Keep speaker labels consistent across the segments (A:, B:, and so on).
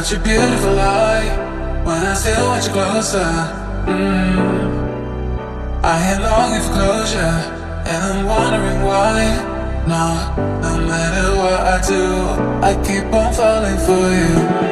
A: such a beautiful light. When I still want you closer, I am longing for closure, and I'm wondering why. No matter what I do, I keep on falling for you.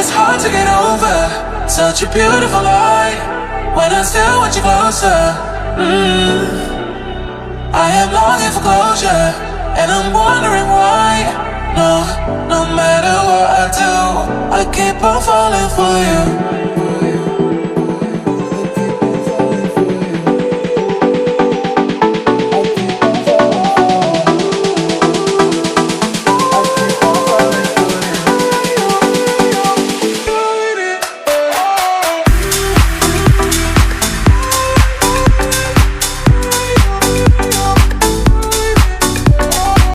A: It's hard to get over such a beautiful light. When I still want you closer, I am longing for closure, and I'm wondering why. No matter what I do, I keep on falling for you.